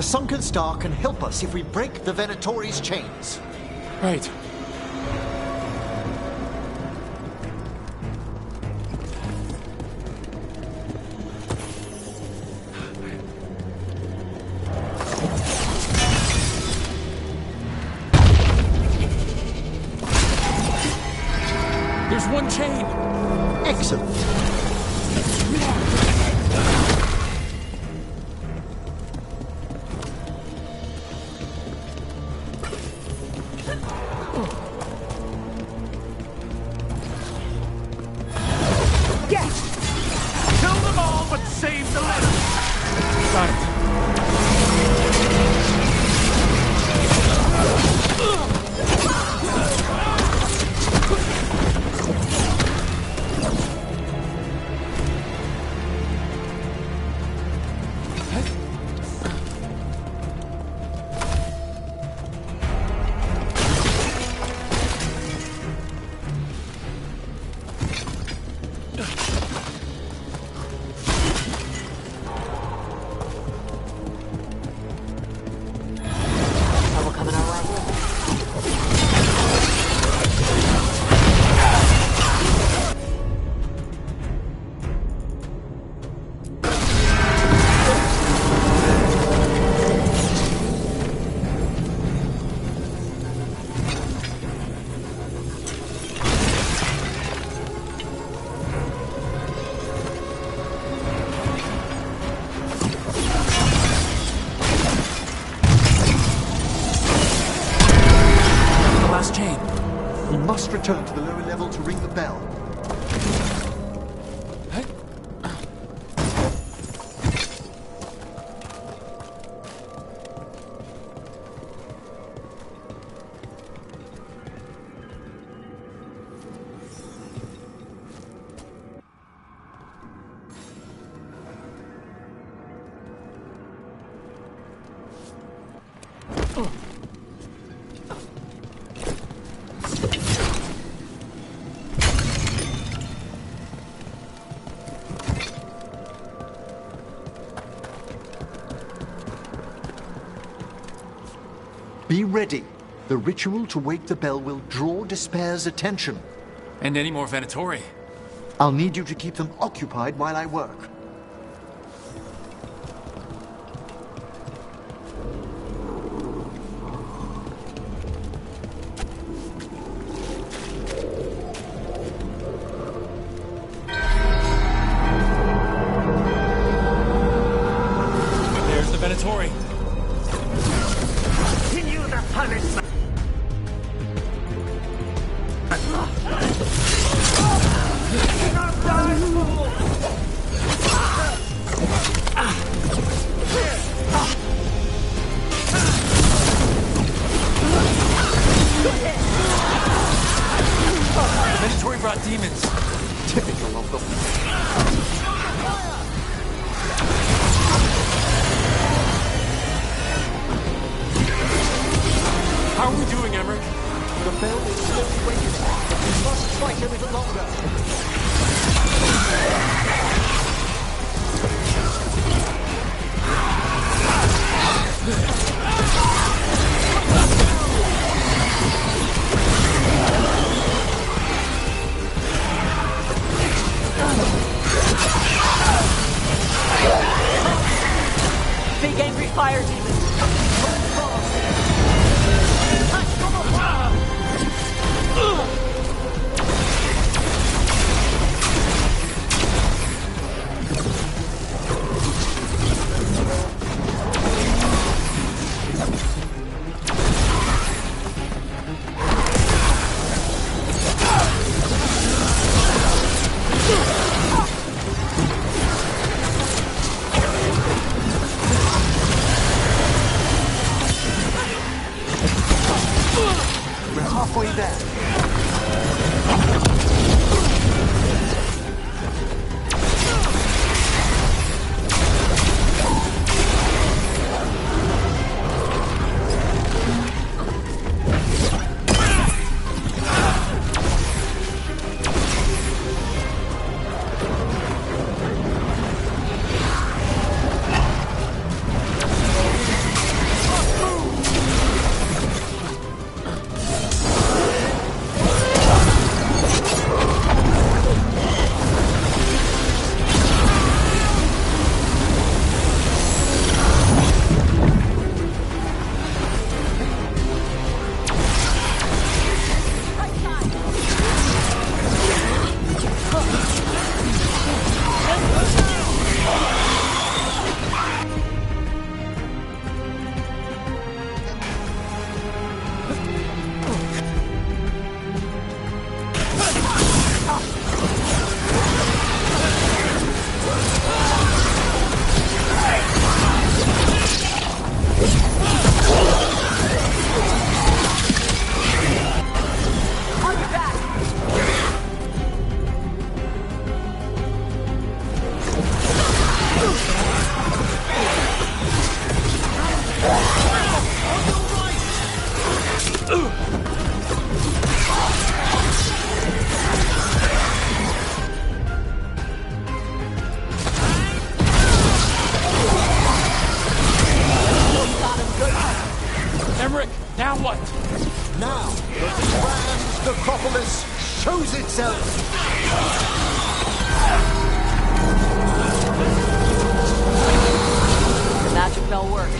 The sunken star can help us if we break the Venatori's chains. Right. There's one chain! Excellent. Return to the lower level to ring the bell. Be ready. The ritual to wake the bell will draw Despair's attention. And any more Venatori? I'll need you to keep them occupied while I work. There's the Venatori. Continue the punishment. Venatori brought demons. Typical of them. How are we doing, Emmerich? The bell is slowly waking. We must fight a little longer. Big angry fire demons. We're halfway there. what? Now, the grand necropolis shows itself! The magic bell worked.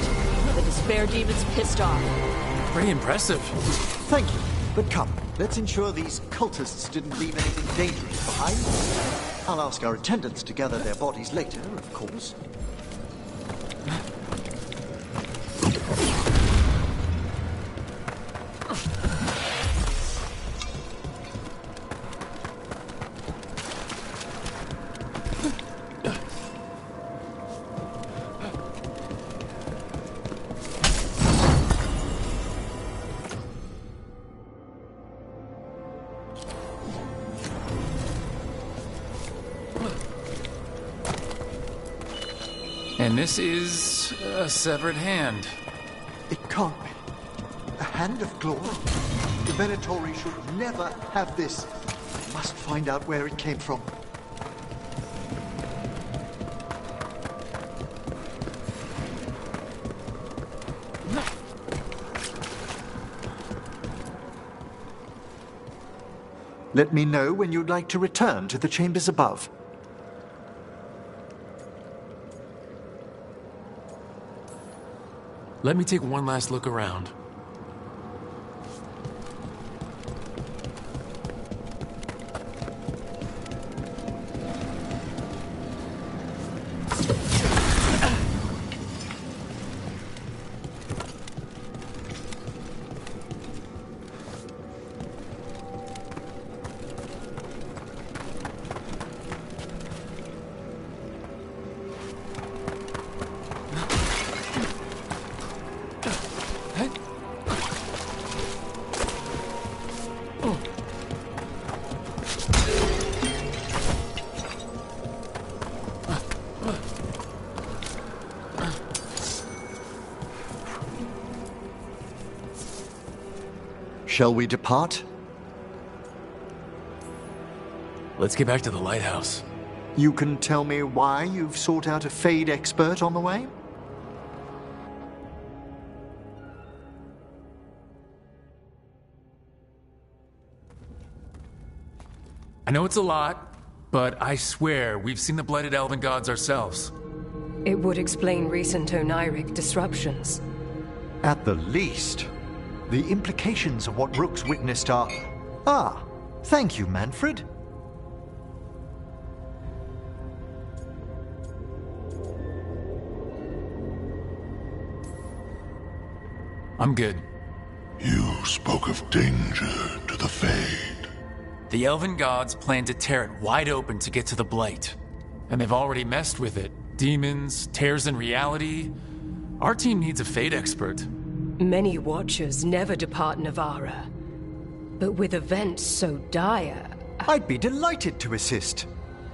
The despair demon's pissed off. Pretty impressive. Thank you, but come, let's ensure these cultists didn't leave anything dangerous behind. I'll ask our attendants to gather their bodies later, of course. And this is a severed hand. It can't be. A hand of glory? The Venatori should never have this. Must find out where it came from. Let me know when you'd like to return to the chambers above. Let me take one last look around. Shall we depart? Let's get back to the lighthouse. You can tell me why you've sought out a Fade expert on the way? I know it's a lot, but I swear we've seen the blighted elven gods ourselves. It would explain recent Oniric disruptions. At the least. The implications of what Rook's witnessed are... Ah, thank you, Manfred. I'm good. You spoke of danger to the Fade. The elven gods plan to tear it wide open to get to the blight. And they've already messed with it. Demons, tears in reality. Our team needs a Fade expert. Many Watchers never depart Navara. But with events so dire... I'd be delighted to assist.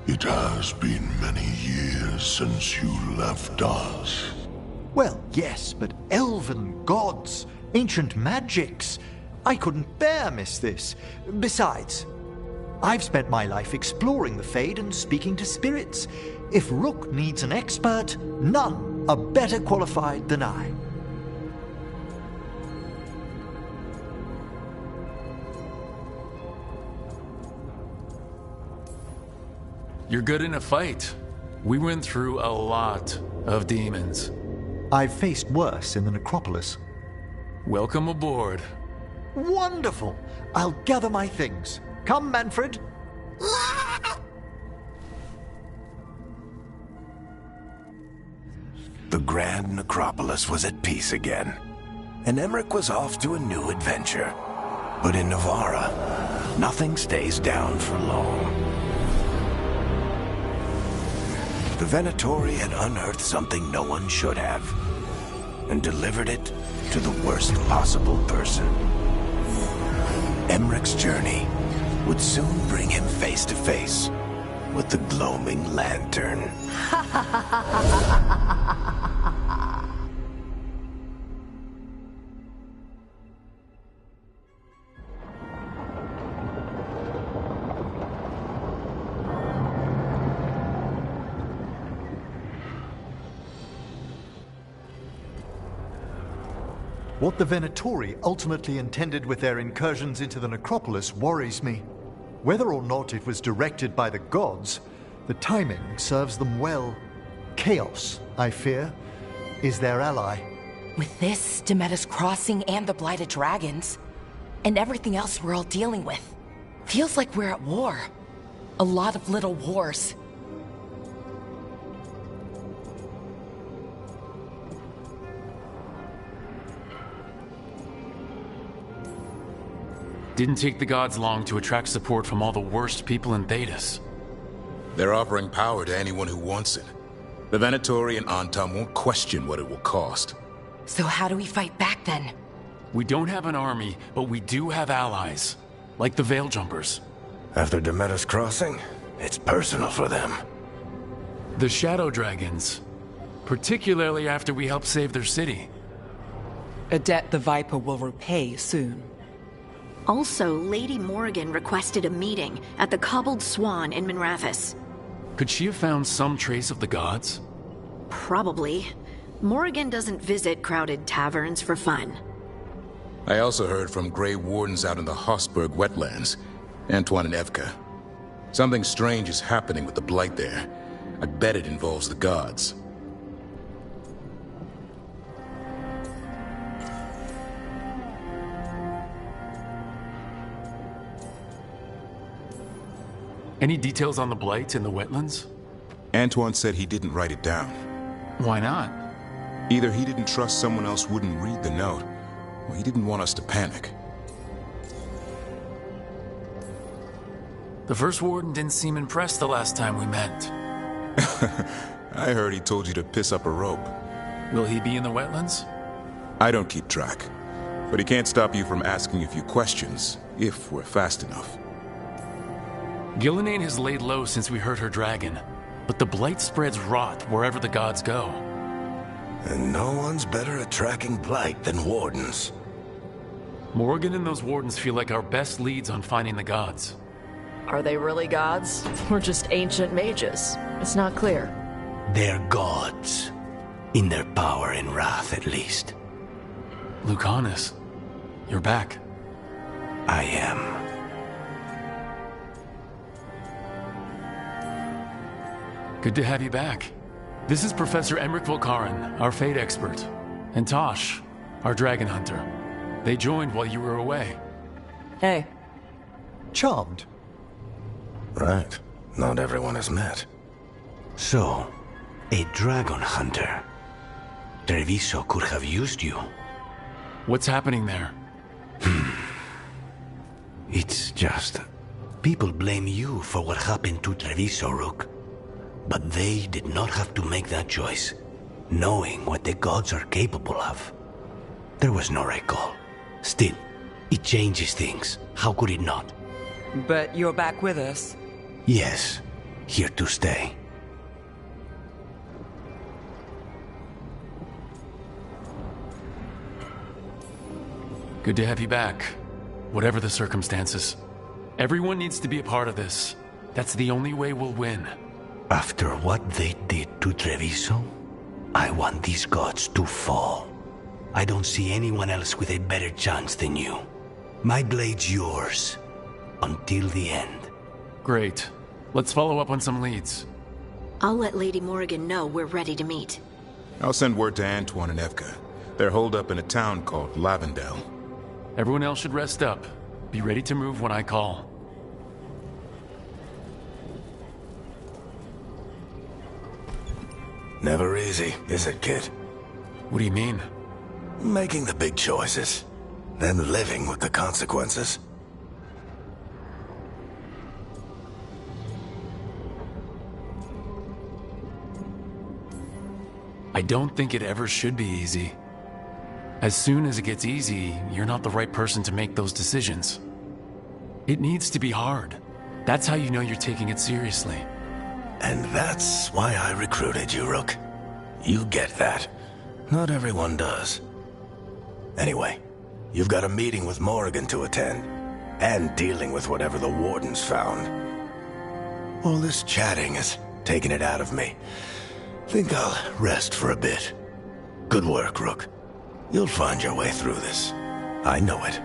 It has been many years since you left us. Well, yes, but elven gods, ancient magics. I couldn't bear miss this. Besides, I've spent my life exploring the Fade and speaking to spirits. If Rook needs an expert, none are better qualified than I. You're good in a fight. We went through a lot of demons. I've faced worse in the necropolis. Welcome aboard. Wonderful! I'll gather my things. Come, Manfred. The grand necropolis was at peace again, and Emmerich was off to a new adventure. But in Navara, nothing stays down for long. The Venatori had unearthed something no one should have, and delivered it to the worst possible person. Emmerich's journey would soon bring him face to face with the gloaming lantern. What the Venatori ultimately intended with their incursions into the necropolis worries me. Whether or not it was directed by the gods, the timing serves them well. Chaos, I fear, is their ally. With this, Demeter's Crossing and the Blighted Dragons, and everything else we're all dealing with, feels like we're at war. A lot of little wars. Didn't take the gods long to attract support from all the worst people in Thedas. They're offering power to anyone who wants it. The Venatori and Antam won't question what it will cost. So how do we fight back then? We don't have an army, but we do have allies. Like the Veil Jumpers. After Demeter's Crossing, it's personal for them. The Shadow Dragons. Particularly after we helped save their city. A debt the Viper will repay soon. Also, Lady Morrigan requested a meeting at the Cobbled Swan in Minrathous. Could she have found some trace of the gods? Probably. Morrigan doesn't visit crowded taverns for fun. I also heard from Grey Wardens out in the Hossberg wetlands, Antoine and Evka. Something strange is happening with the Blight there. I bet it involves the gods. Any details on the Blight in the wetlands? Antoine said he didn't write it down. Why not? Either he didn't trust someone else wouldn't read the note, or he didn't want us to panic. The First Warden didn't seem impressed the last time we met. I heard he told you to piss up a rope. Will he be in the wetlands? I don't keep track, but he can't stop you from asking a few questions, if we're fast enough. Gillenane has laid low since we heard her dragon, but the Blight spreads rot wherever the gods go. And no one's better at tracking Blight than Wardens. Morrigan and those Wardens feel like our best leads on finding the gods. Are they really gods? Or just ancient mages? It's not clear. They're gods. In their power and wrath, at least. Lucanus, you're back. I am. Good to have you back. This is Professor Emmerich Volkaren, our fate expert, and Tosh, our dragon hunter. They joined while you were away. Hey. Charmed. Right. Not everyone has met. So, a dragon hunter. Treviso could have used you. What's happening there? It's just... people blame you for what happened to Treviso, Rook. But they did not have to make that choice, knowing what the gods are capable of. There was no recall. Still, it changes things. How could it not? But you're back with us. Yes, here to stay. Good to have you back, whatever the circumstances. Everyone needs to be a part of this. That's the only way we'll win. After what they did to Treviso, I want these gods to fall. I don't see anyone else with a better chance than you. My blade's yours, until the end. Great. Let's follow up on some leads. I'll let Lady Morrigan know we're ready to meet. I'll send word to Antoine and Evka. They're holed up in a town called Lavendel. Everyone else should rest up. Be ready to move when I call. Never easy, is it, kid? What do you mean? Making the big choices, then living with the consequences. I don't think it ever should be easy. As soon as it gets easy, you're not the right person to make those decisions. It needs to be hard. That's how you know you're taking it seriously. And that's why I recruited you, Rook. You get that. Not everyone does. Anyway, you've got a meeting with Morrigan to attend, and dealing with whatever the Wardens found. All this chatting is taking it out of me. Think I'll rest for a bit. Good work, Rook. You'll find your way through this. I know it.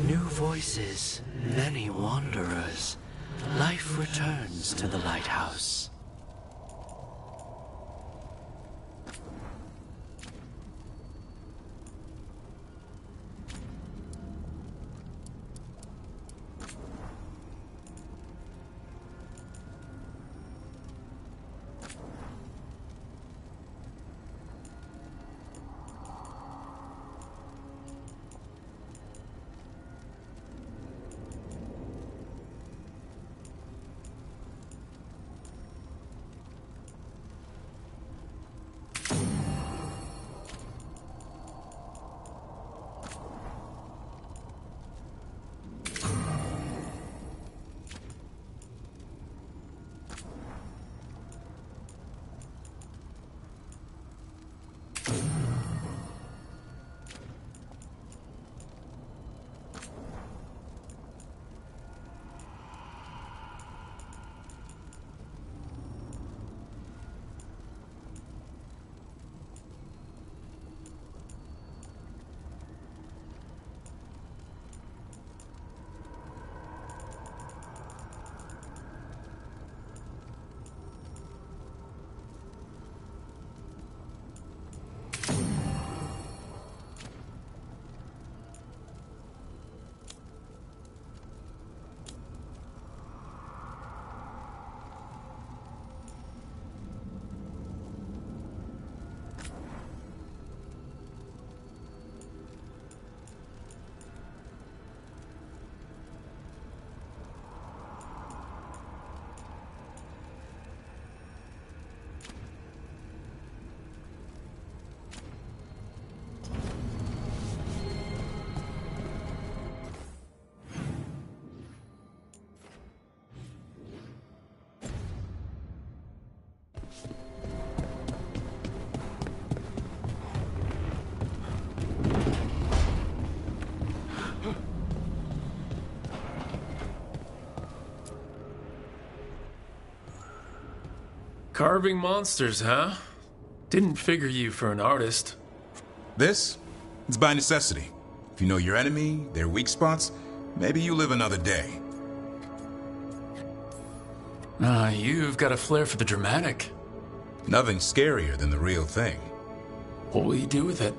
New voices, many wanderers. Life returns to the lighthouse. Carving monsters, huh? Didn't figure you for an artist. This? It's by necessity. If you know your enemy, their weak spots, maybe you live another day. You've got a flair for the dramatic. Nothing scarier than the real thing. What will you do with it?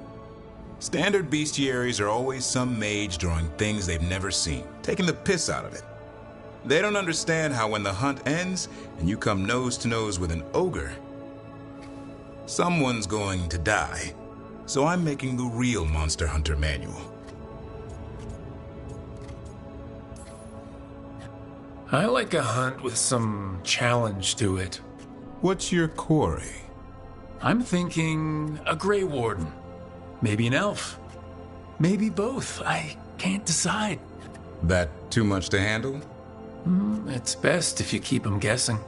Standard bestiaries are always some mage drawing things they've never seen, taking the piss out of it. They don't understand how when the hunt ends and you come nose to nose with an ogre, someone's going to die. So I'm making the real Monster Hunter manual. I like a hunt with some challenge to it. What's your quarry? I'm thinking a Grey Warden. Maybe an elf. Maybe both. I can't decide. That too much to handle? It's best if you keep them guessing.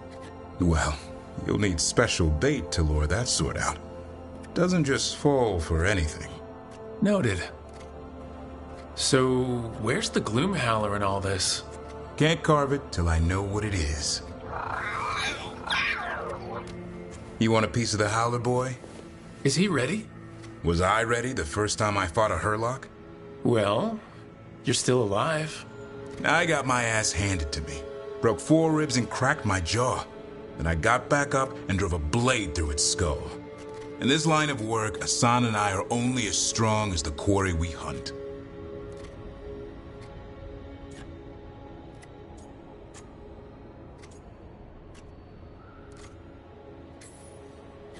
Well, you'll need special bait to lure that sort out. Doesn't just fall for anything. Noted. So, where's the Gloomhowler in all this? Can't carve it till I know what it is. You want a piece of the Howler boy? Is he ready? Was I ready the first time I fought a Hurlock? Well, you're still alive. I got my ass handed to me. Broke 4 ribs and cracked my jaw. Then I got back up and drove a blade through its skull. In this line of work, Asan and I are only as strong as the quarry we hunt.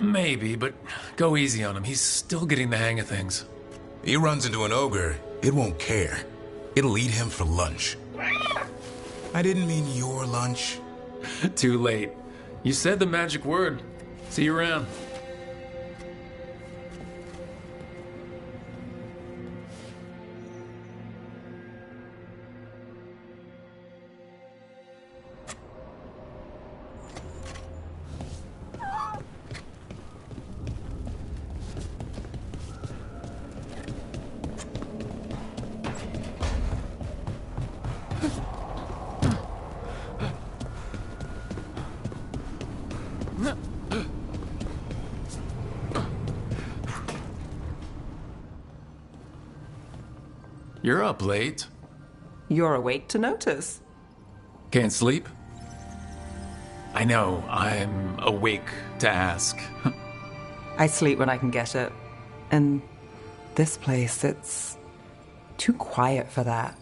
Maybe, but go easy on him. He's still getting the hang of things. He runs into an ogre, it won't care. It'll eat him for lunch. I didn't mean your lunch. Too late. You said the magic word. See you around. You're up late. You're awake to notice. Can't sleep? I know, I'm awake to ask. I sleep when I can get it. And this place, it's too quiet for that.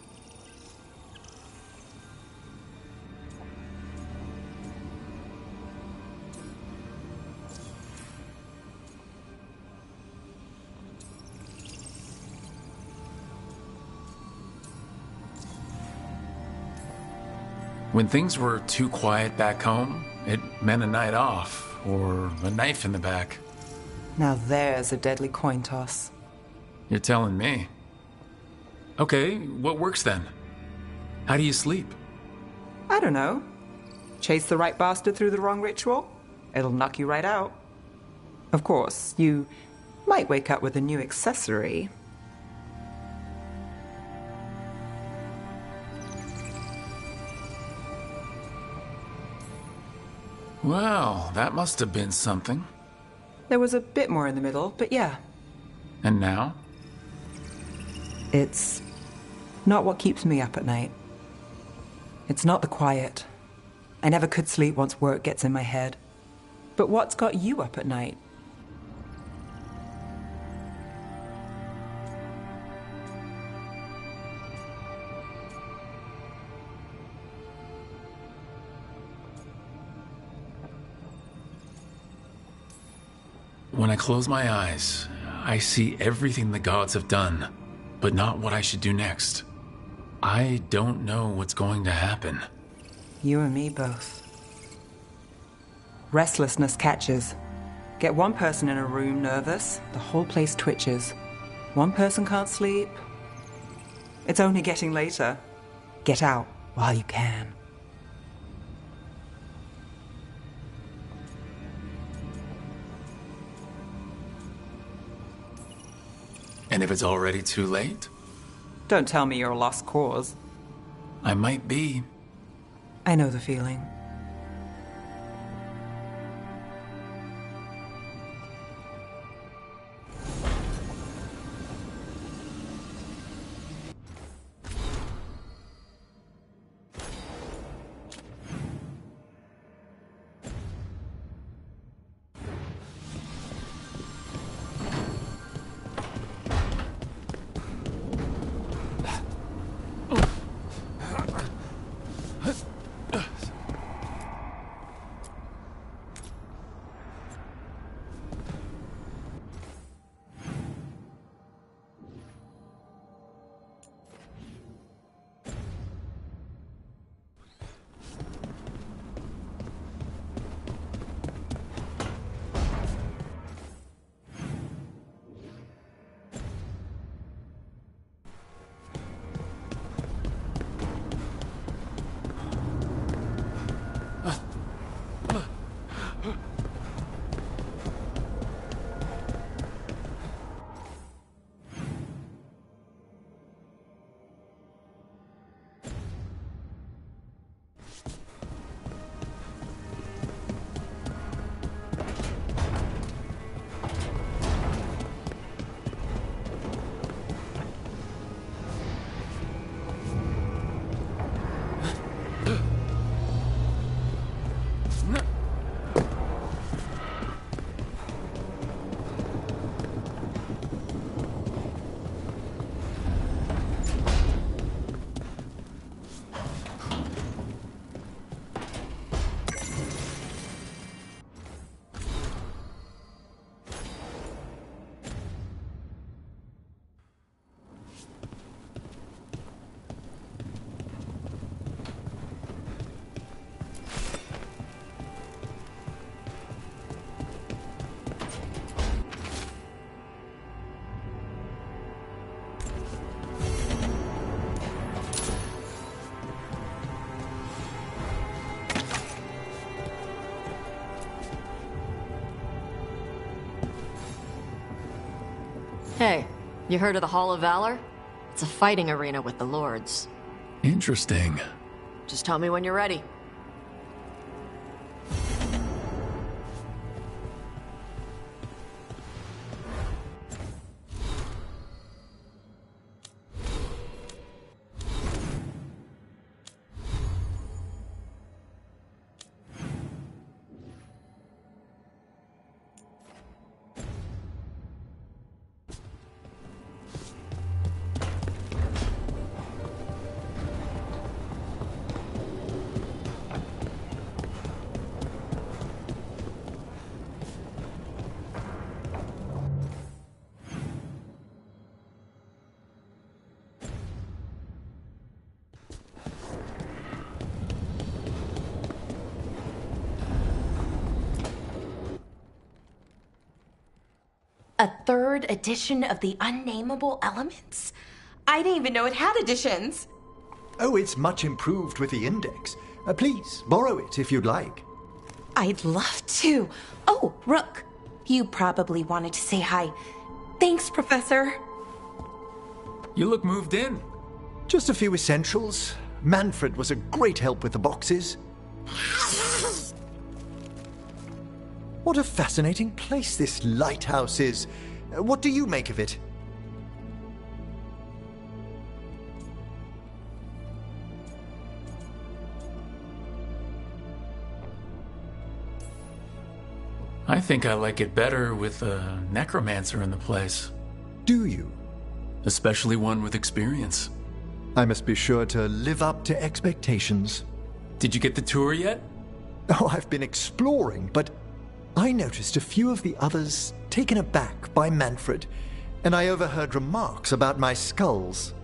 When things were too quiet back home, it meant a night off, or a knife in the back. Now there's a deadly coin toss. You're telling me. Okay, what works then? How do you sleep? I don't know. Chase the right bastard through the wrong ritual? It'll knock you right out. Of course, you might wake up with a new accessory. Well, that must have been something. There was a bit more in the middle, but yeah. And now? It's not what keeps me up at night. It's not the quiet. I never could sleep once work gets in my head. But what's got you up at night? When I close my eyes, I see everything the gods have done, but not what I should do next. I don't know what's going to happen. You and me both. Restlessness catches. Get one person in a room nervous, the whole place twitches. One person can't sleep. It's only getting later. Get out while you can. And if it's already too late? Don't tell me you're a lost cause. I might be. I know the feeling. Hey, you heard of the Hall of Valor? It's a fighting arena with the lords. Interesting. Just tell me when you're ready. A third edition of the Unnameable Elements? I didn't even know it had editions. Oh, it's much improved with the index. Please, borrow it if you'd like. I'd love to. Oh, Rook, you probably wanted to say hi. Thanks, Professor. You look moved in. Just a few essentials. Manfred was a great help with the boxes. What a fascinating place this lighthouse is. What do you make of it? I think I like it better with a necromancer in the place. Do you? Especially one with experience. I must be sure to live up to expectations. Did you get the tour yet? Oh, I've been exploring, but I noticed a few of the others taken aback by Manfred, and I overheard remarks about my skulls.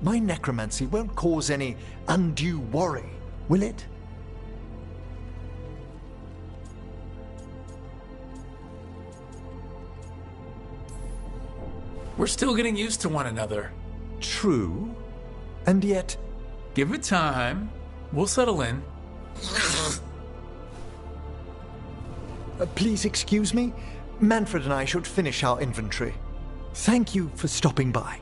My necromancy won't cause any undue worry, will it? We're still getting used to one another. True, and yet... Give it time. We'll settle in. Please excuse me. Manfred and I should finish our inventory. Thank you for stopping by.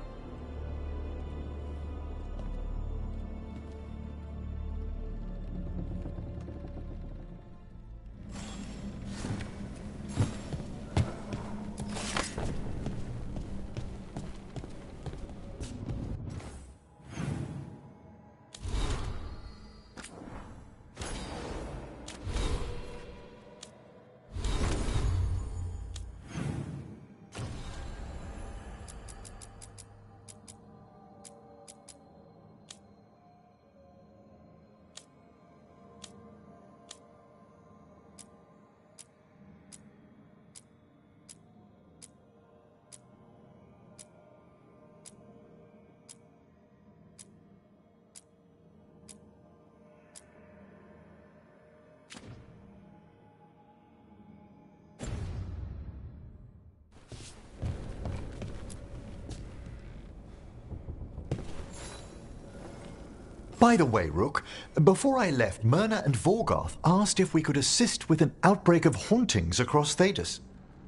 By the way, Rook, before I left, Myrna and Veilguard asked if we could assist with an outbreak of hauntings across Thedas.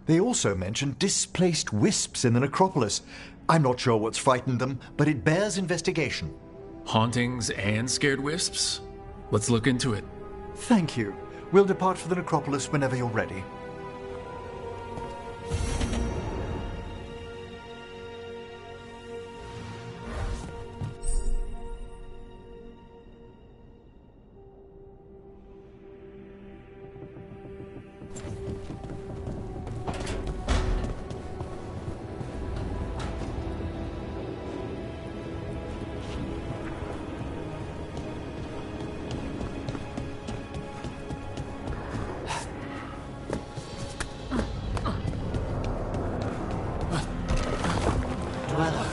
They also mentioned displaced wisps in the necropolis. I'm not sure what's frightened them, but it bears investigation. Hauntings and scared wisps? Let's look into it. Thank you. We'll depart for the necropolis whenever you're ready. Dweller,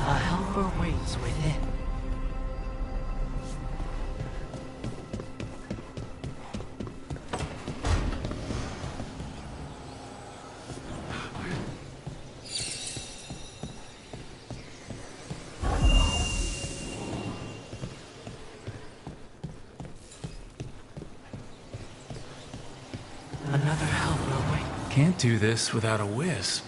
a helper waits within. Another helper waits. Can't do this without a wisp.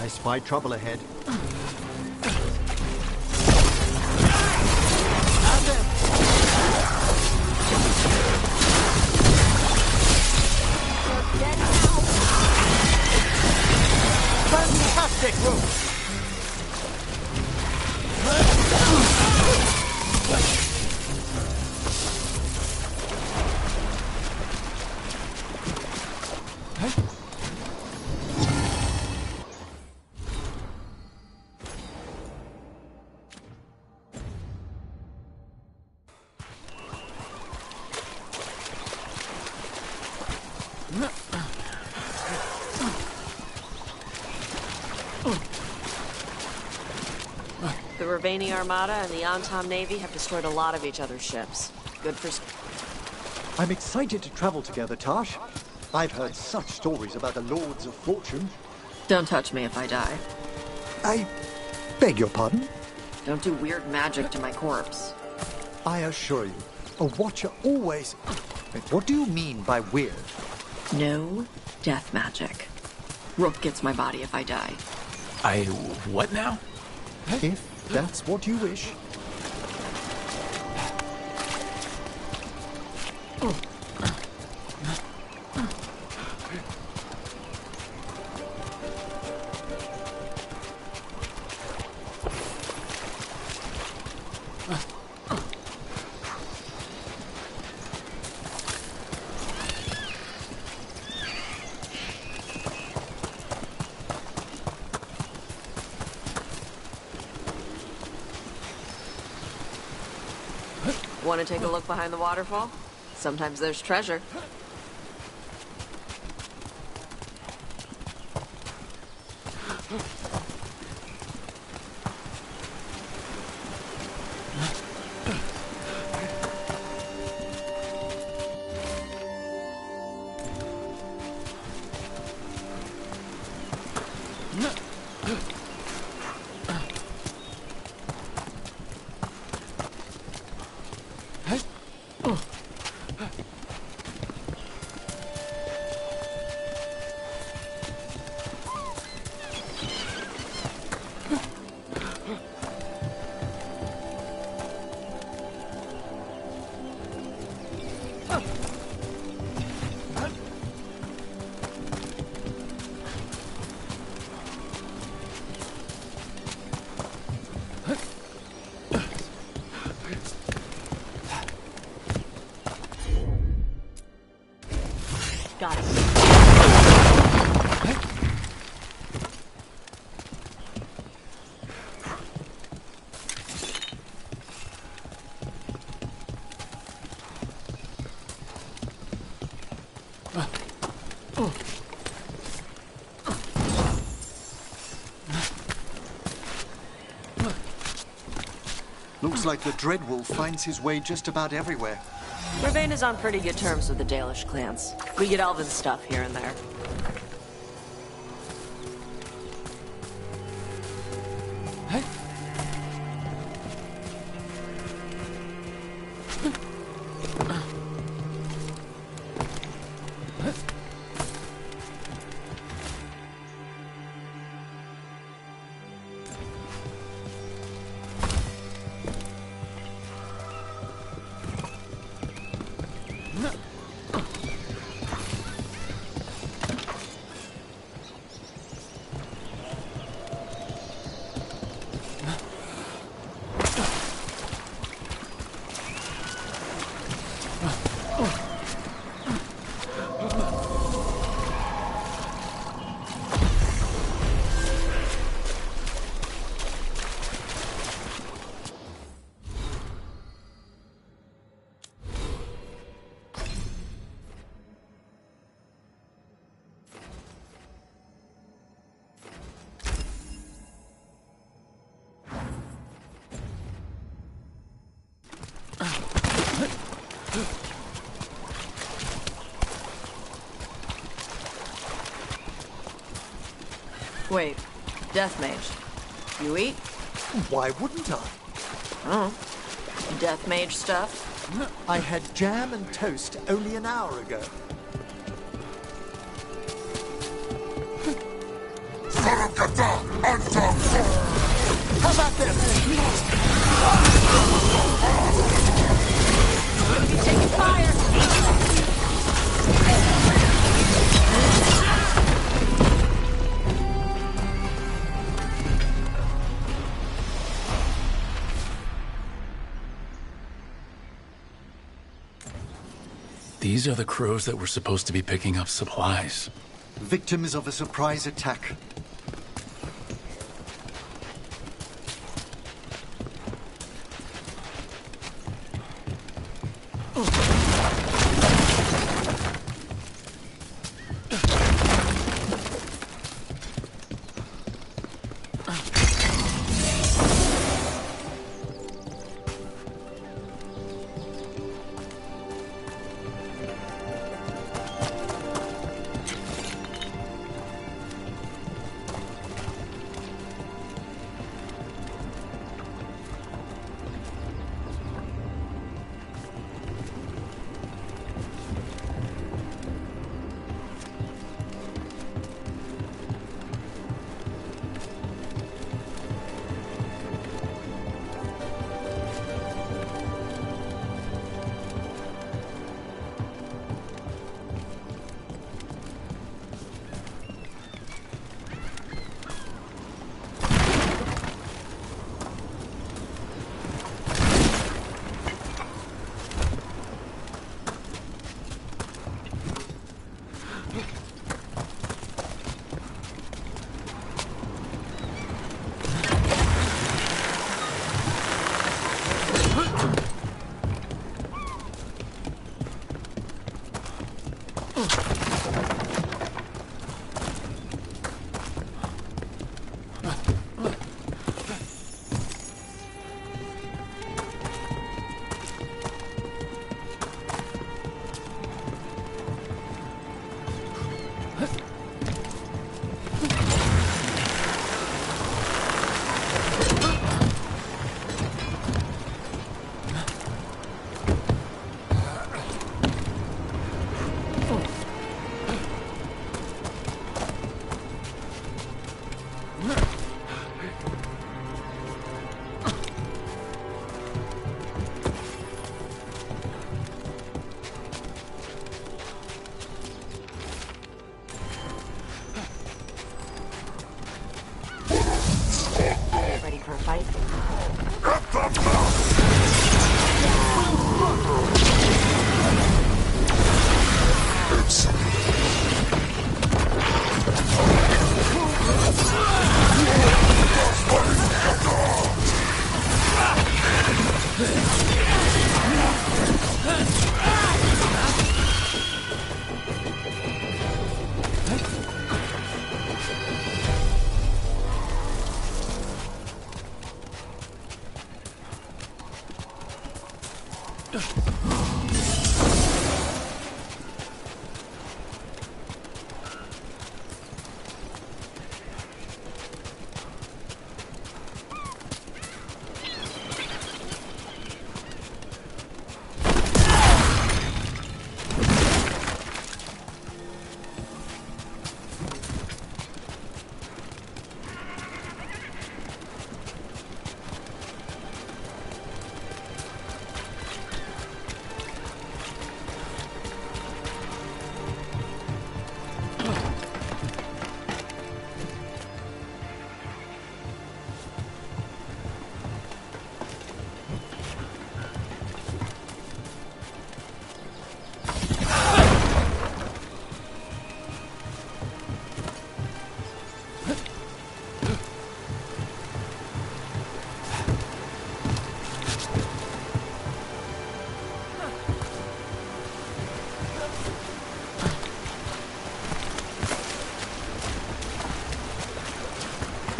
I spy trouble ahead. Fantastic move! The Ravani Armada and the Antam Navy have destroyed a lot of each other's ships. Good for... I'm excited to travel together, Tash. I've heard such stories about the Lords of Fortune. Don't touch me if I die. I beg your pardon? Don't do weird magic to my corpse. I assure you, a watcher always... Wait, what do you mean by weird? No death magic. Rook gets my body if I die. What now? If that's what you wish. Want to take a look behind the waterfall? Sometimes there's treasure. Got it. Looks like the Dreadwolf finds his way just about everywhere. Ravane is on pretty good terms with the Dalish clans. We get elven stuff here and there. Wait, Death Mage. You eat? Why wouldn't I? Oh. Death Mage stuff? I had jam and toast only an hour ago. How about this? He's taking fire! These are the crows that were supposed to be picking up supplies. Victims of a surprise attack.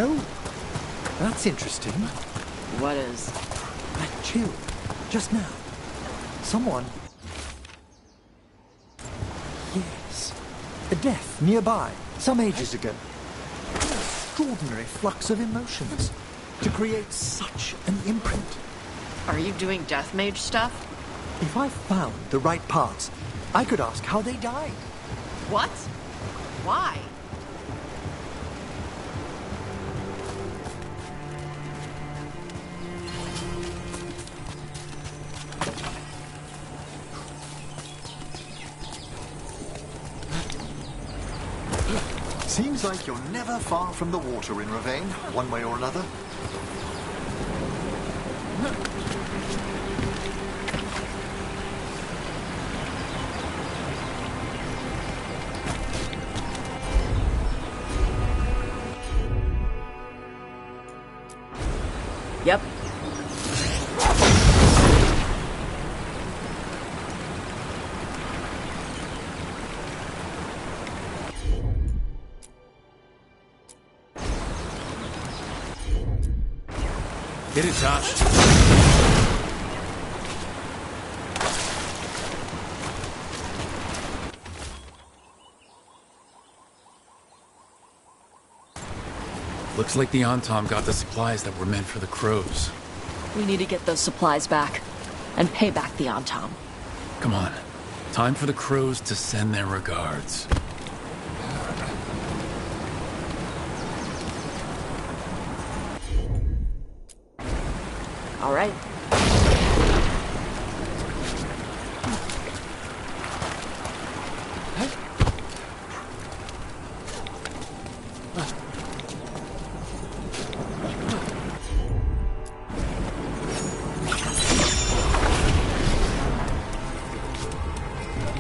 Oh, that's interesting. What is? That chill, just now. Someone... Yes. A death nearby, some ages ago. An extraordinary flux of emotions to create such an imprint. Are you doing death mage stuff? If I found the right parts, I could ask how they died. What? Why? Seems like you're never far from the water in Ravane, one way or another. Yep. Get it, Josh. Looks like the Antom got the supplies that were meant for the crows. We need to get those supplies back and pay back the Antom. Come on. Time for the crows to send their regards. All right.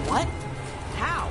What? How?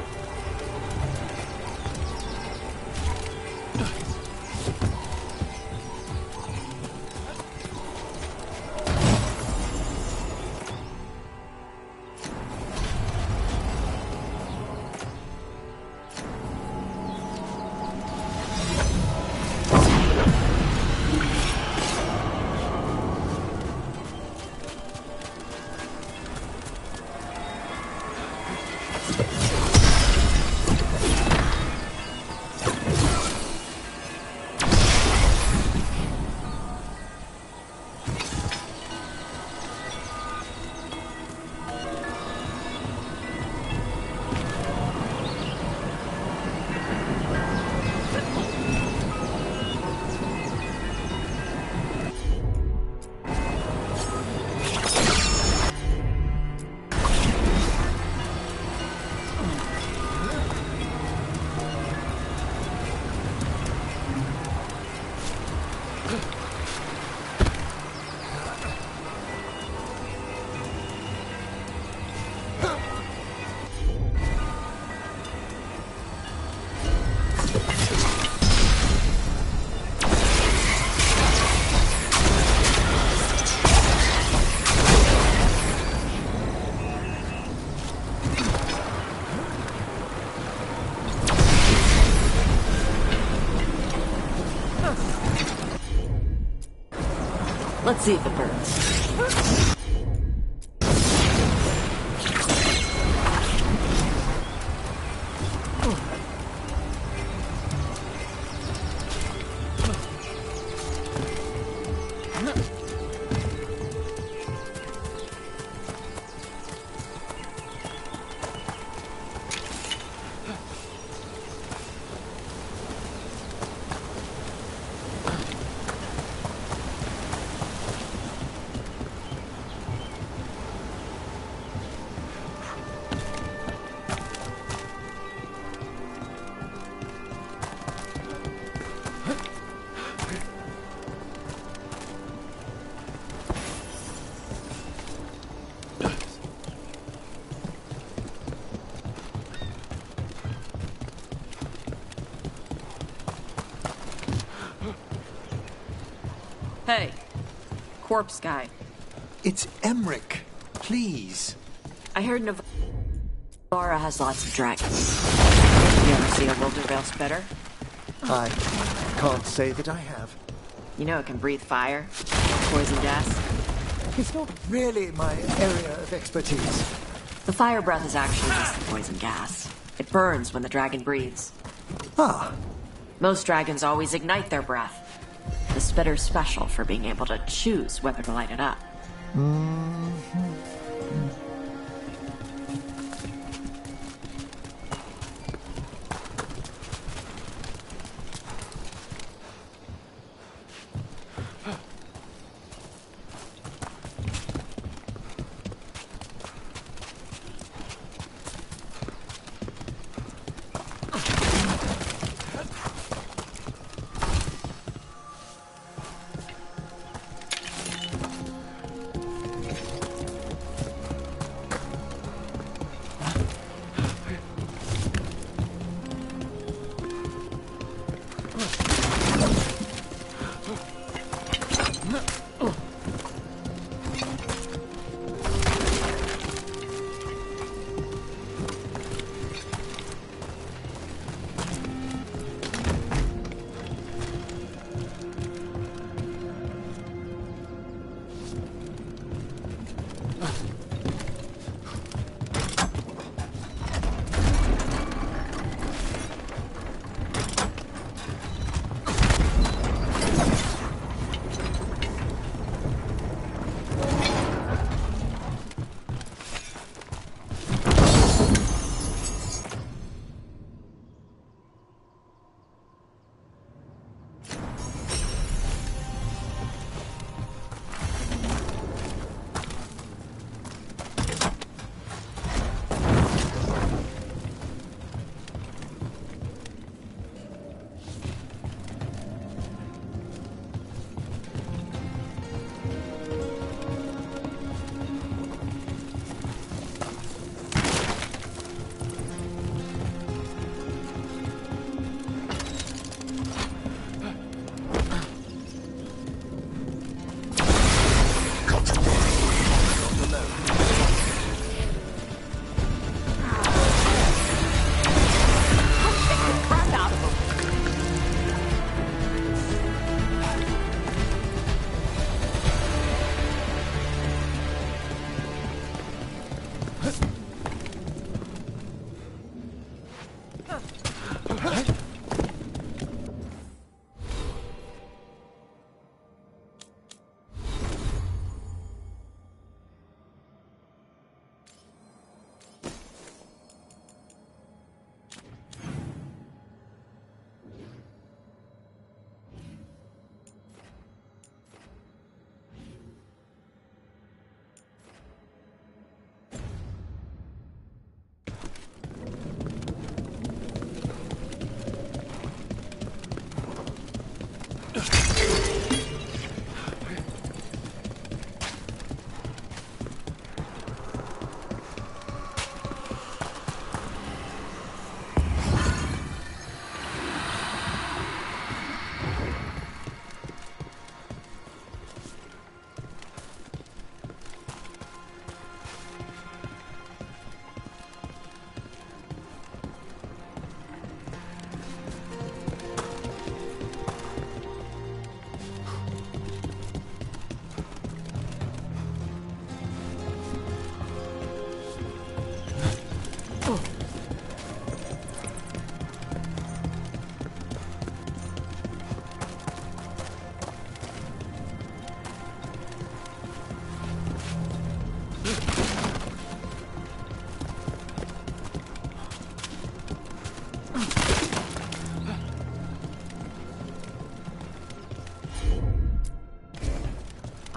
Let's see if it burns. Hey, corpse guy. It's Emmerich. Please. I heard Navarra has lots of dragons. You ever see a Wildervale's better? I can't say that I have. You know it can breathe fire, poison gas. It's not really my area of expertise. The fire breath is actually just the poison gas. It burns when the dragon breathes. Ah. Most dragons always ignite their breath. The spitter's special for being able to choose whether to light it up.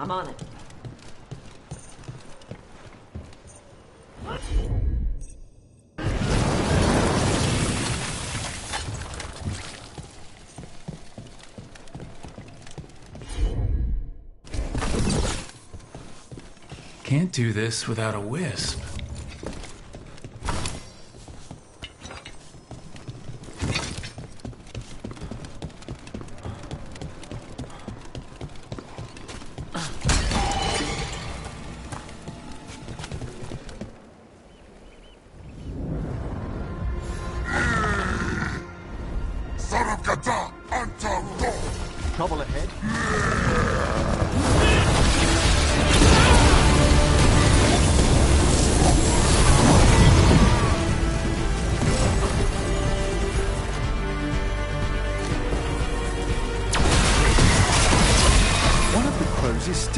I'm on it. Can't do this without a wisp. Trouble ahead?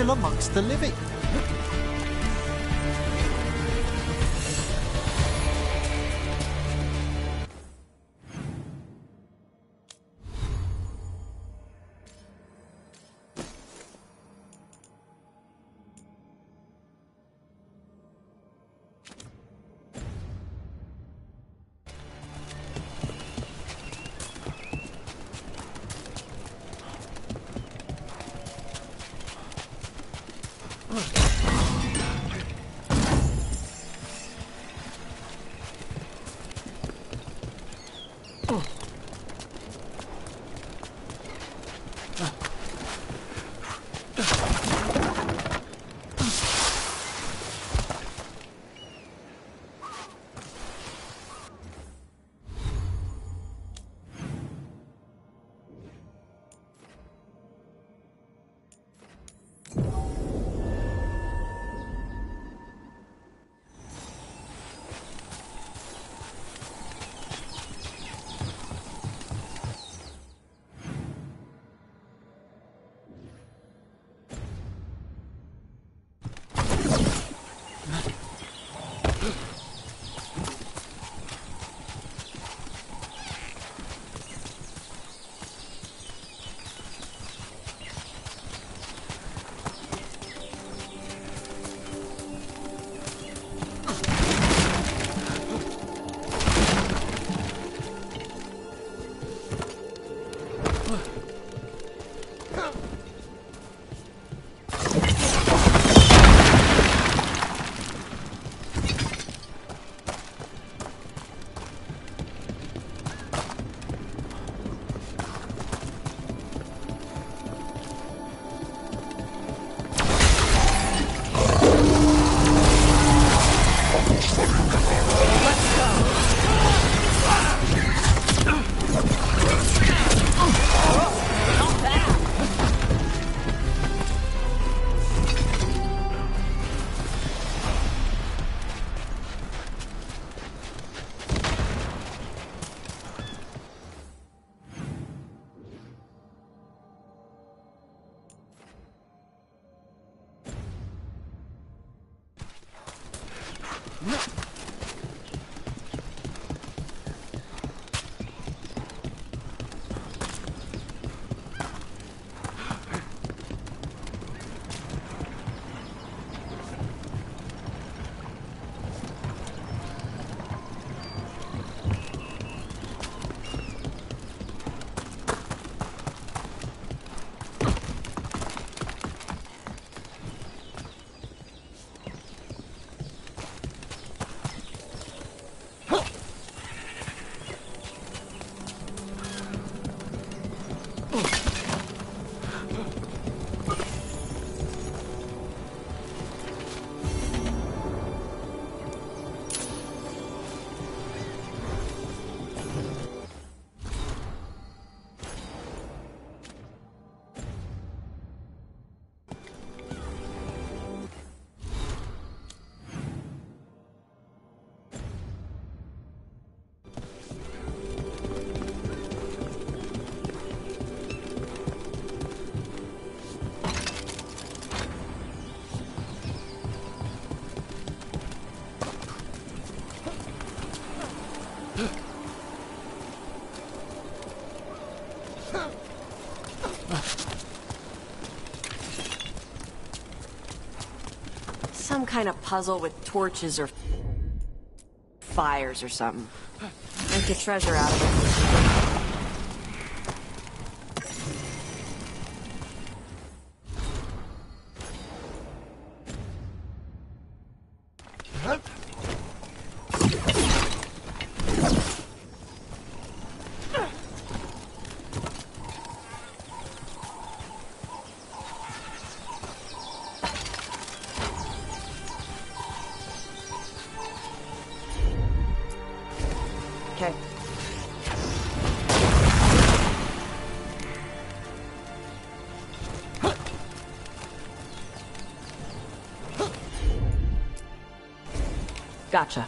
still amongst the living. Some kind of puzzle with torches or fires or something. Make a treasure out of it. Gotcha.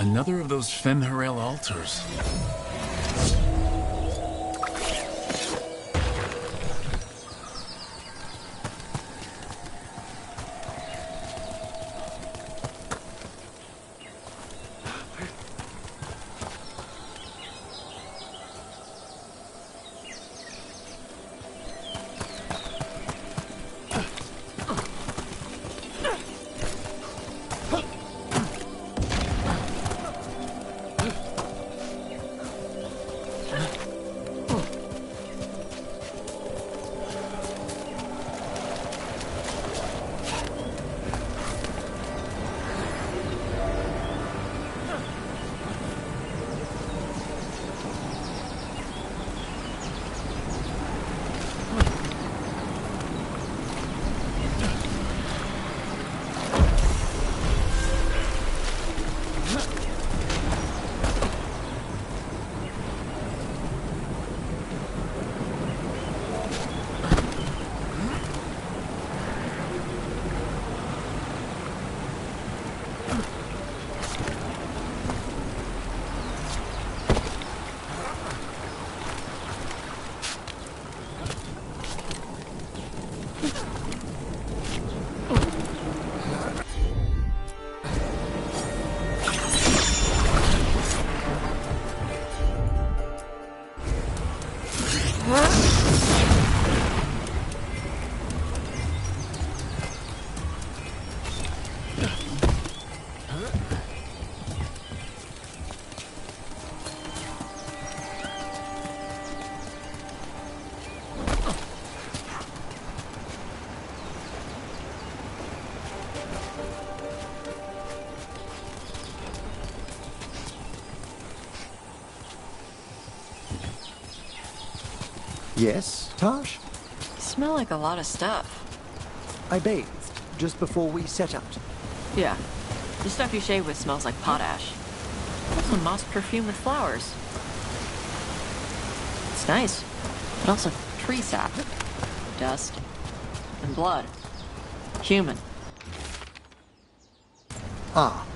Another of those Fen'Harel altars. Yes, Taj? You smell like a lot of stuff. I bathed just before we set out. Yeah. The stuff you shave with smells like potash. Also moss perfume with flowers. It's nice, but also tree sap, dust, and blood. Human. Ah,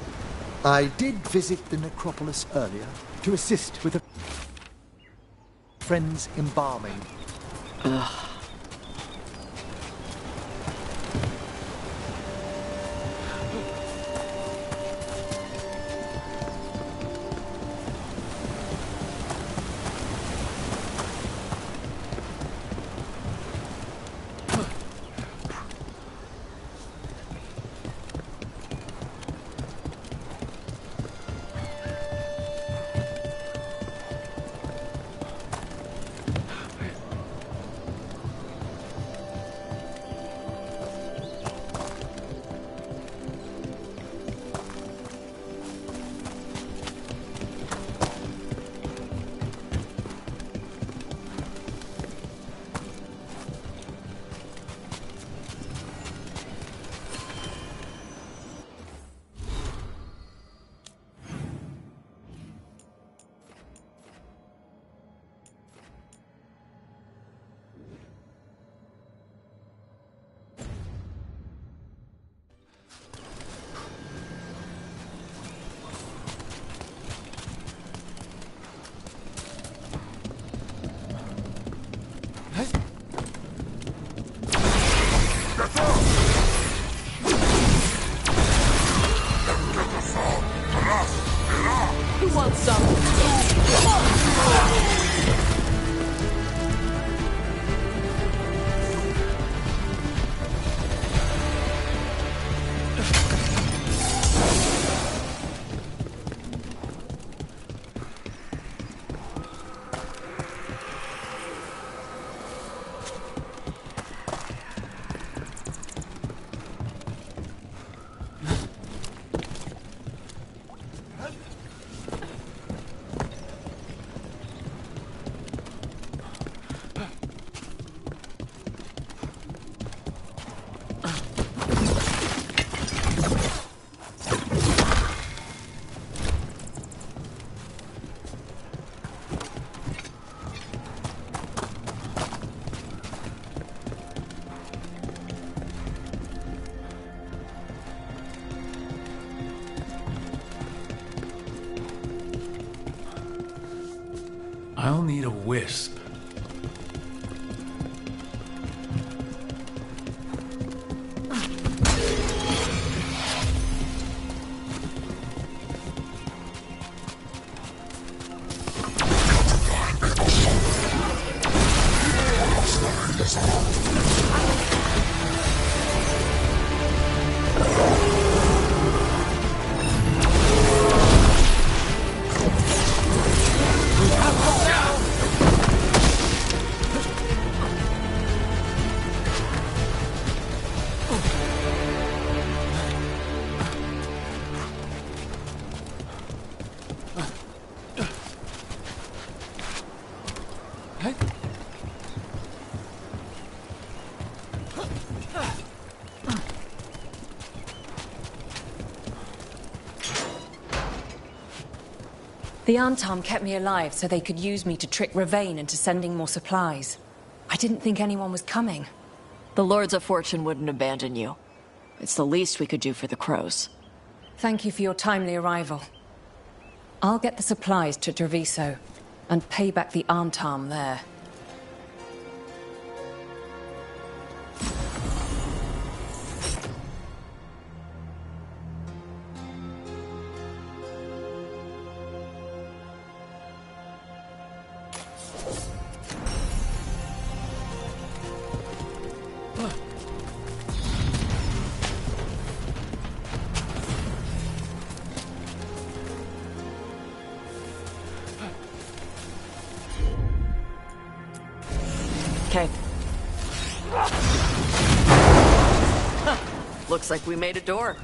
I did visit the necropolis earlier to assist with a friend's embalming. Ugh. I'll need a wisp. The Arntam kept me alive so they could use me to trick Ravain into sending more supplies. I didn't think anyone was coming. The Lords of Fortune wouldn't abandon you. It's the least we could do for the crows. Thank you for your timely arrival. I'll get the supplies to Treviso and pay back the Arntam there. Okay. Looks like we made a door.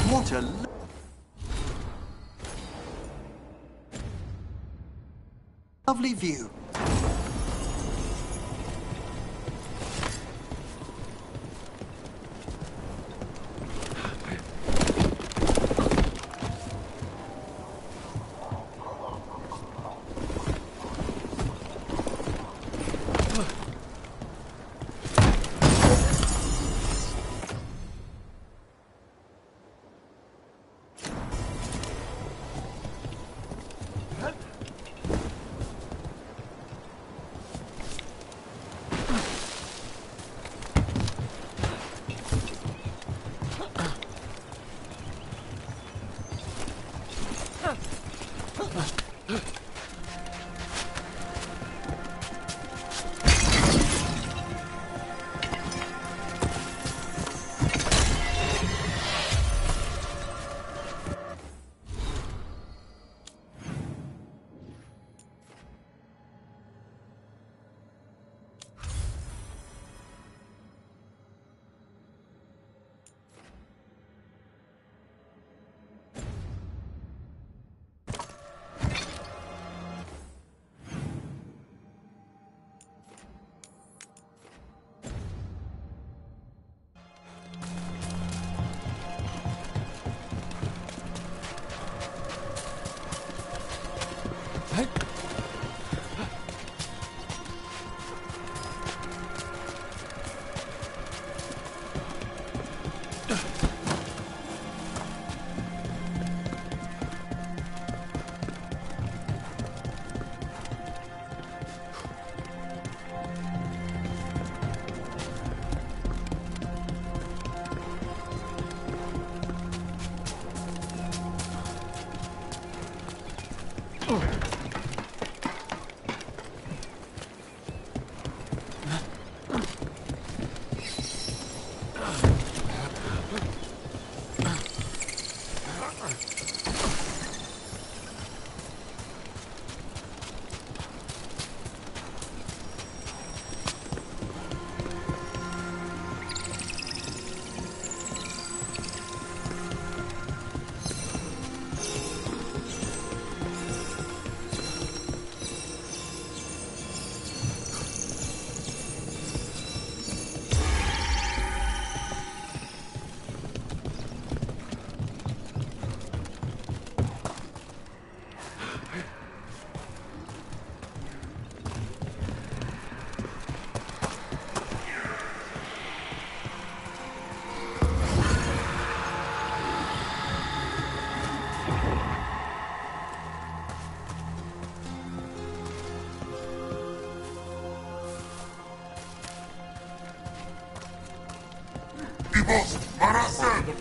What a lovely view.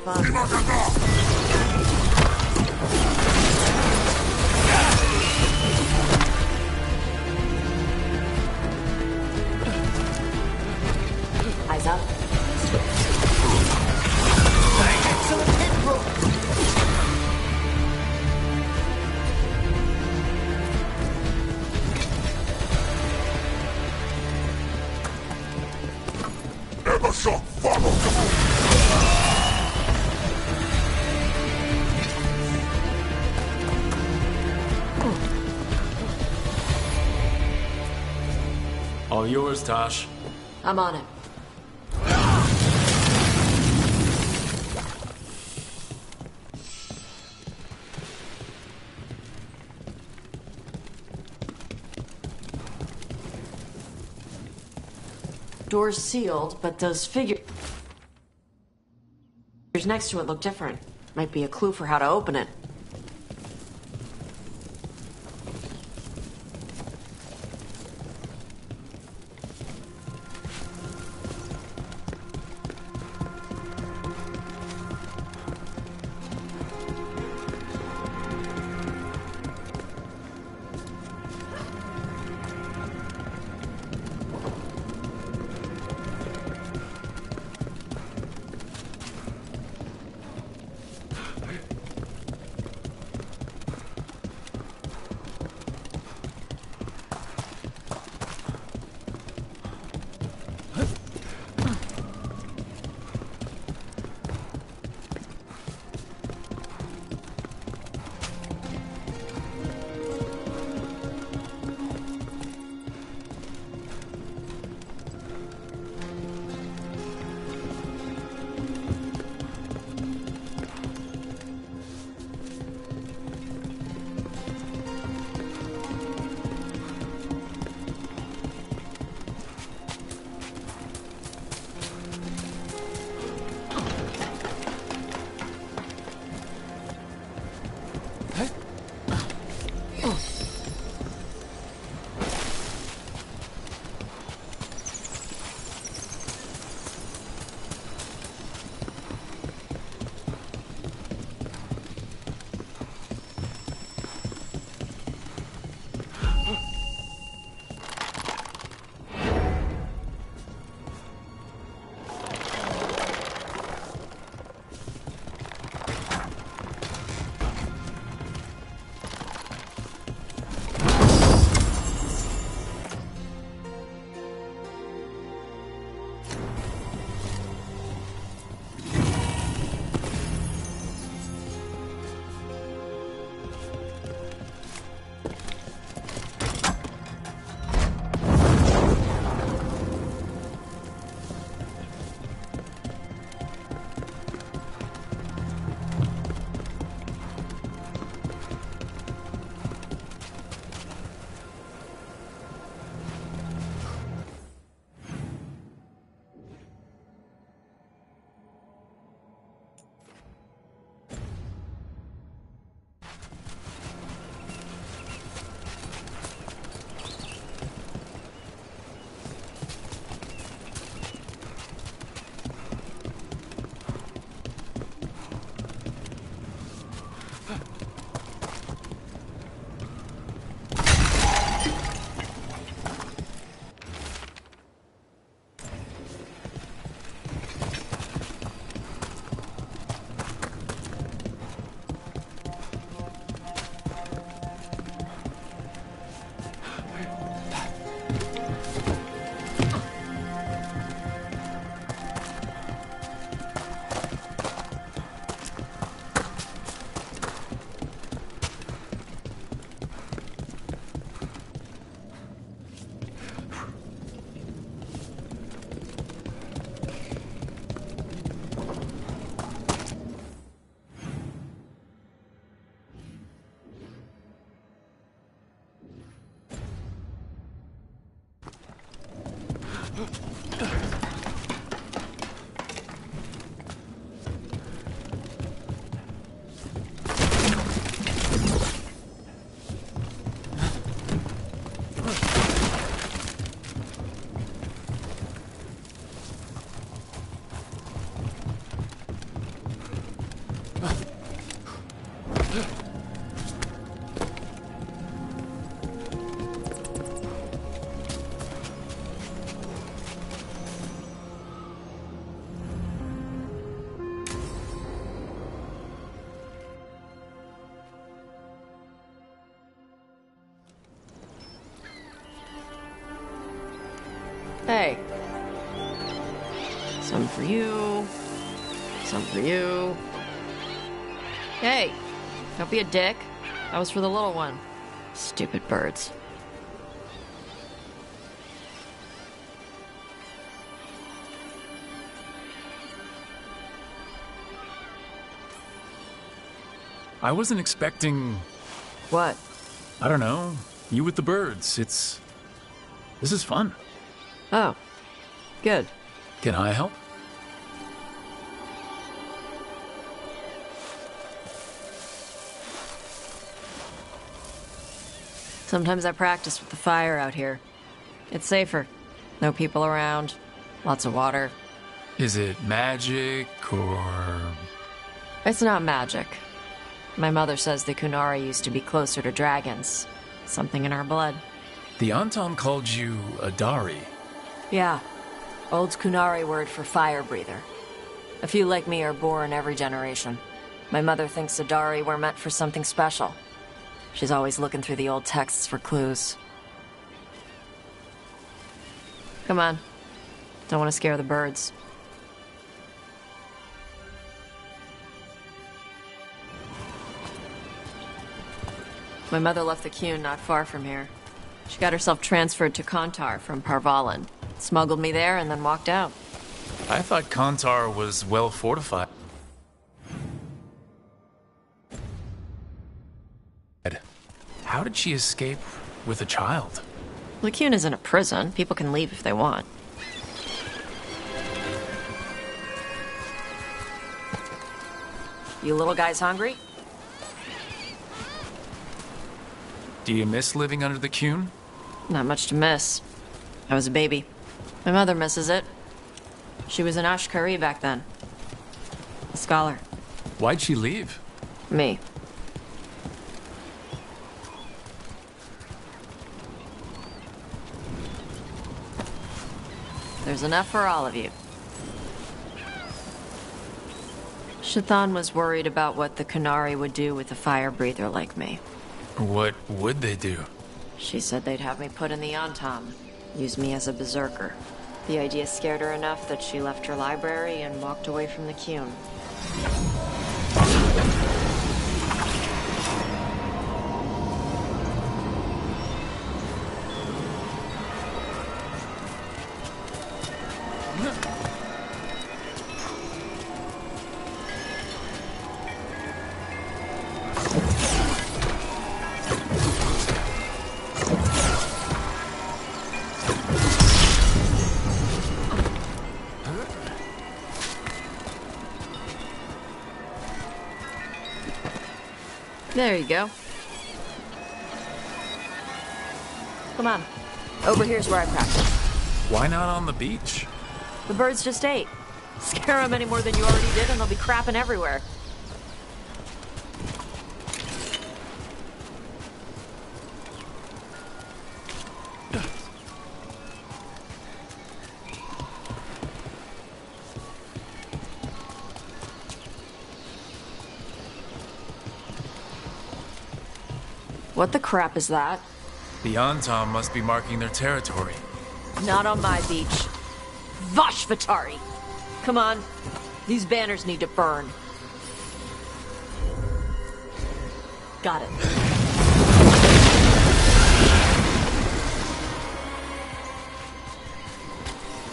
fun. Eyes up. Excellent hit, Rook. Ever shot follow. All yours, Tosh. I'm on it. Door's sealed, but those figures next to it look different. Might be a clue for how to open it. Hey. Some for you. Some for you. Hey, don't be a dick. That was for the little one. Stupid birds. I wasn't expecting... What? I don't know. You with the birds. This is fun. Oh. Good. Can I help? Sometimes I practice with the fire out here. It's safer. No people around. Lots of water. Is it magic, or... It's not magic. My mother says the Kunari used to be closer to dragons. Something in our blood. The Anton called you a Dari. Yeah. Old Kunari word for fire breather. A few like me are born every generation. My mother thinks the Dari were meant for something special. She's always looking through the old texts for clues. Come on. Don't want to scare the birds. My mother left the Qun not far from here. She got herself transferred to Kantar from Parvalan. Smuggled me there and then walked out. I thought Kantar was well fortified. How did she escape with a child? The Qun isn't a prison. People can leave if they want. You little guys hungry? Do you miss living under the Qun? Not much to miss. I was a baby. My mother misses it. She was an Ashkari back then. A scholar. Why'd she leave? Me. There's enough for all of you. Shathan was worried about what the Kunari would do with a fire breather like me. What would they do? She said they'd have me put in the Antam, use me as a berserker. The idea scared her enough that she left her library and walked away from the Qun. There you go. Come on. Over here's where I practice. Why not on the beach? The birds just ate. Scare them any more than you already did and they'll be crapping everywhere. What the crap is that? The Antam must be marking their territory. Not on my beach. Vashvatari! Come on. These banners need to burn. Got it.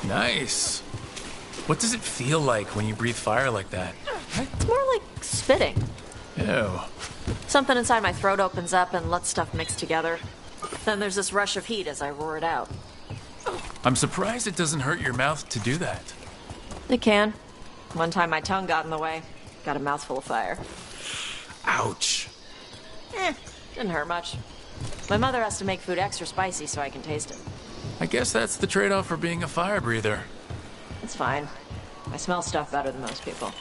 Nice. What does it feel like when you breathe fire like that? It's more like spitting. Ew. Something inside my throat opens up and lets stuff mix together. Then there's this rush of heat as I roar it out. I'm surprised it doesn't hurt your mouth to do that. It can. One time my tongue got in the way. Got a mouthful of fire. Ouch. Didn't hurt much. My mother has to make food extra spicy so I can taste it. I guess that's the trade-off for being a fire breather. It's fine. I smell stuff better than most people.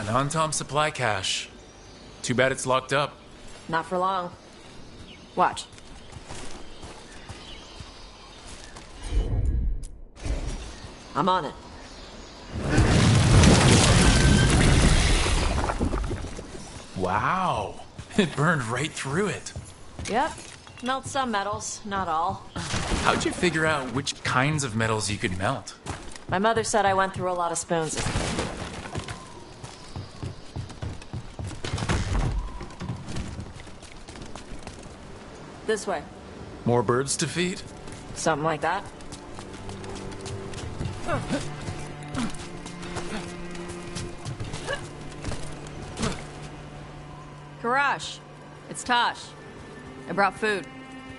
An Antom supply cache. Too bad it's locked up. Not for long. Watch. I'm on it. Wow. It burned right through it. Yep. Melt some metals, not all. How'd you figure out which kinds of metals you could melt? My mother said I went through a lot of spoons as a kid. This way. More birds to feed? Something like that. Karash, it's Tosh. I brought food.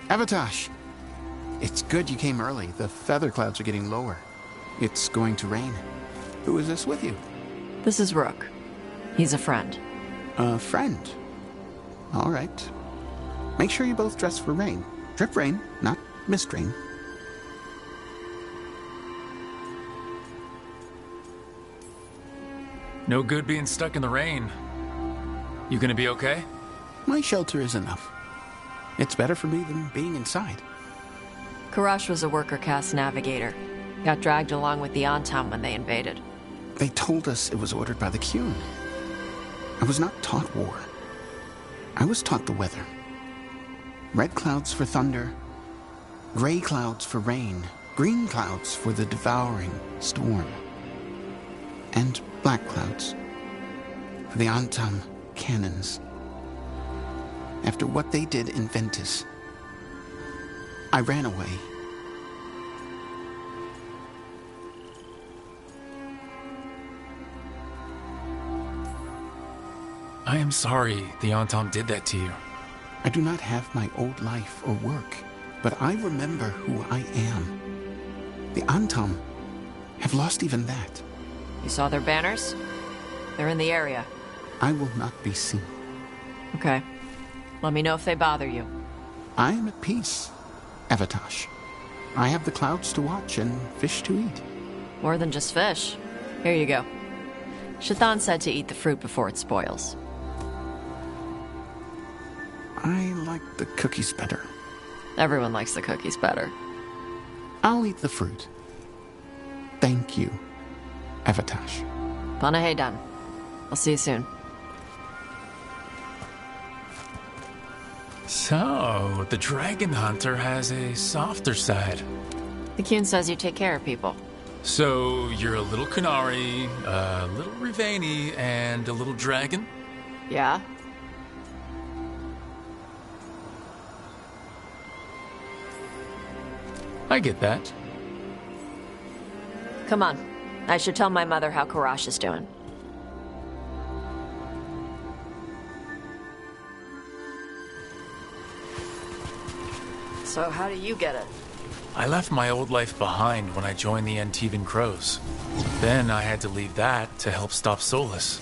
Avatosh, it's good you came early. The feather clouds are getting lower. It's going to rain. Who is this with you? This is Rook. He's a friend. A friend? All right. Make sure you both dress for rain. Drip rain, not mist rain. No good being stuck in the rain. You gonna be okay? My shelter is enough. It's better for me than being inside. Karash was a worker caste navigator. Got dragged along with the Antom when they invaded. They told us it was ordered by the Qun. I was not taught war. I was taught the weather. Red clouds for thunder, gray clouds for rain, green clouds for the devouring storm, and black clouds for the Antom cannons. After what they did in Ventus, I ran away. I am sorry the Antom did that to you. I do not have my old life or work, but I remember who I am. The Antom have lost even that. You saw their banners? They're in the area. I will not be seen. Okay. Let me know if they bother you. I am at peace, Avatosh. I have the clouds to watch and fish to eat. More than just fish. Here you go. Shathan said to eat the fruit before it spoils. I like the cookies better. Everyone likes the cookies better. I'll eat the fruit. Thank you, Avatosh. Panaheydan. I'll see you soon. So, the Dragon Hunter has a softer side. The Qun says you take care of people. So, you're a little Kunari, a little Rivani, and a little dragon? Yeah. I get that. Come on. I should tell my mother how Karash is doing. So how do you get it? I left my old life behind when I joined the Antivan Crows. Then I had to leave that to help stop Solus.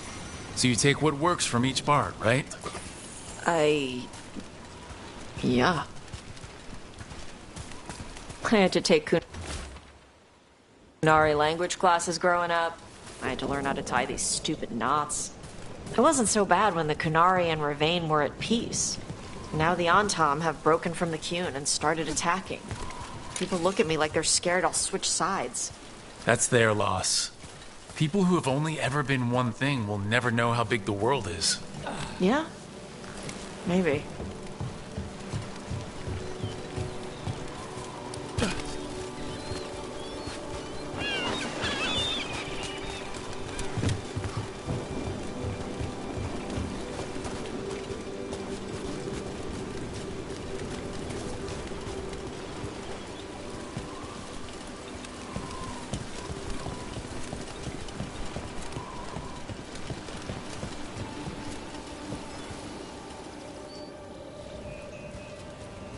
So you take what works from each part, right? Yeah. I had to take Kunari language classes growing up. I had to learn how to tie these stupid knots. It wasn't so bad when the Kunari and Ravain were at peace. Now the Antom have broken from the Qun and started attacking. People look at me like they're scared I'll switch sides. That's their loss. People who have only ever been one thing will never know how big the world is. Yeah? Maybe.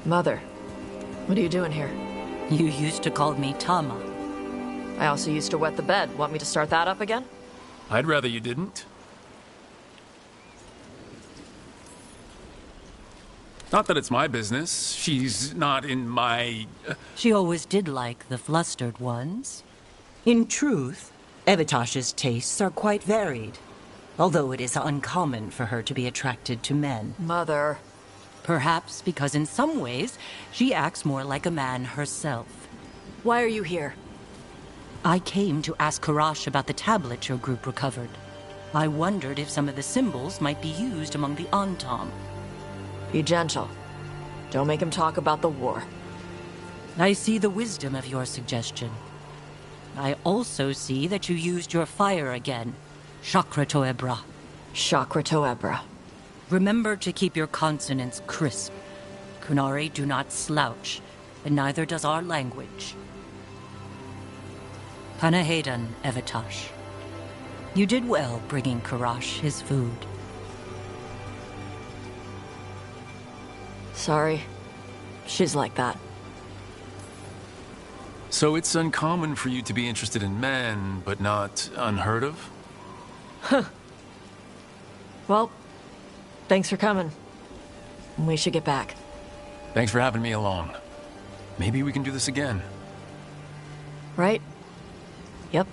Mother, what are you doing here? You used to call me Tama. I also used to wet the bed. Want me to start that up again? I'd rather you didn't. Not that it's my business. She's not in my... She always did like the flustered ones. In truth, Evitosh's tastes are quite varied. although it is uncommon for her to be attracted to men. Mother. Perhaps because in some ways, she acts more like a man herself. Why are you here? I came to ask Karash about the tablet your group recovered. I wondered if some of the symbols might be used among the Antam. Be gentle. Don't make him talk about the war. I see the wisdom of your suggestion. I also see that you used your fire again. Chakra Toebra. Chakra Toebra. Remember to keep your consonants crisp. Kunari do not slouch, and neither does our language. Panahedan, Evatash. You did well bringing Karash his food. Sorry. She's like that. So it's uncommon for you to be interested in men, but not unheard of? Huh. Well, thanks for coming. We should get back. Thanks for having me along. Maybe we can do this again. Right? Yep.